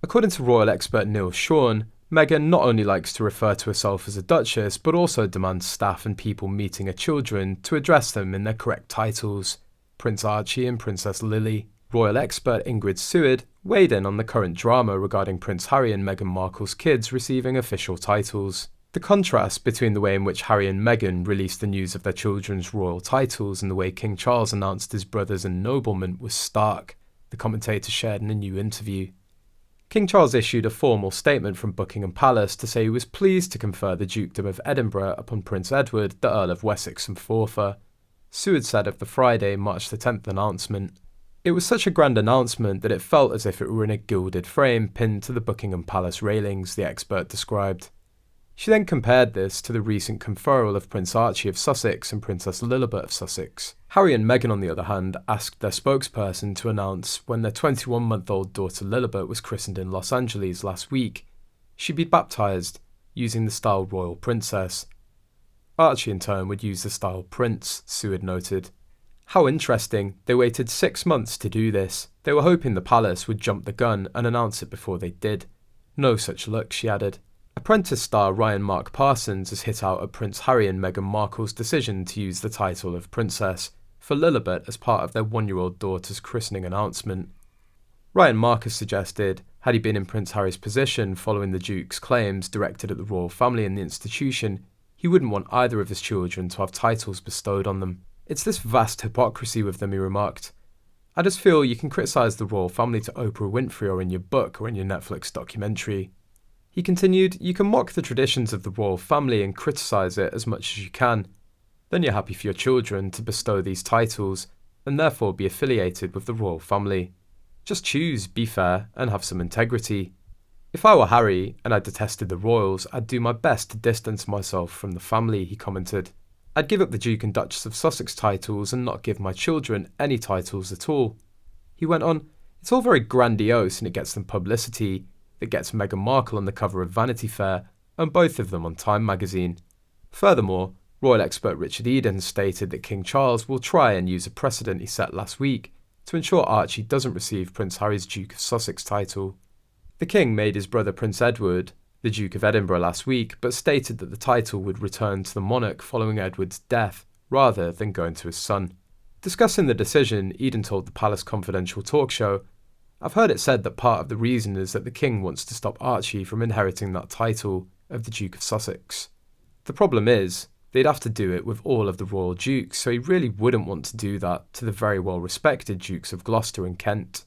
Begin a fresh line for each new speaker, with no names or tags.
According to royal expert Neil Shawn, Meghan not only likes to refer to herself as a duchess, but also demands staff and people meeting her children to address them in their correct titles: Prince Archie and Princess Lily. Royal expert Ingrid Seward weighed in on the current drama regarding Prince Harry and Meghan Markle's kids receiving official titles. The contrast between the way in which Harry and Meghan released the news of their children's royal titles and the way King Charles announced his brother's ennoblement was stark, the commentator shared in a new interview. King Charles issued a formal statement from Buckingham Palace to say he was pleased to confer the Dukedom of Edinburgh upon Prince Edward, the Earl of Wessex and Forfar. Seward said of the Friday, March the 10th announcement, "It was such a grand announcement that it felt as if it were in a gilded frame pinned to the Buckingham Palace railings," the expert described. She then compared this to the recent conferral of Prince Archie of Sussex and Princess Lilibet of Sussex. Harry and Meghan, on the other hand, asked their spokesperson to announce when their 21-month-old daughter Lilibet was christened in Los Angeles last week, she'd be baptised using the style Royal Princess. Archie, in turn, would use the style Prince, Seward noted. How interesting, they waited 6 months to do this. They were hoping the palace would jump the gun and announce it before they did. No such luck, she added. Apprentice star Ryan Mark Parsons has hit out at Prince Harry and Meghan Markle's decision to use the title of Princess for Lilibet as part of their 1-year-old daughter's christening announcement. Ryan Mark has suggested, had he been in Prince Harry's position following the Duke's claims directed at the royal family and the institution, he wouldn't want either of his children to have titles bestowed on them. "It's this vast hypocrisy with them," he remarked. "I just feel you can criticise the royal family to Oprah Winfrey or in your book or in your Netflix documentary." He continued, "You can mock the traditions of the royal family and criticise it as much as you can. Then you're happy for your children to bestow these titles and therefore be affiliated with the royal family. Just choose, be fair, and have some integrity. If I were Harry and I detested the royals, I'd do my best to distance myself from the family," he commented. "I'd give up the Duke and Duchess of Sussex titles and not give my children any titles at all." He went on, "It's all very grandiose and it gets them publicity. It gets Meghan Markle on the cover of Vanity Fair and both of them on Time magazine. Furthermore, royal expert Richard Eden stated that King Charles will try and use a precedent he set last week to ensure Archie doesn't receive Prince Harry's Duke of Sussex title. The King made his brother Prince Edward the Duke of Edinburgh last week, but stated that the title would return to the monarch following Edward's death, rather than going to his son. Discussing the decision, Eden told the Palace Confidential talk show, "I've heard it said that part of the reason is that the King wants to stop Archie from inheriting that title of the Duke of Sussex. The problem is, they'd have to do it with all of the royal dukes, so he really wouldn't want to do that to the very well-respected Dukes of Gloucester and Kent."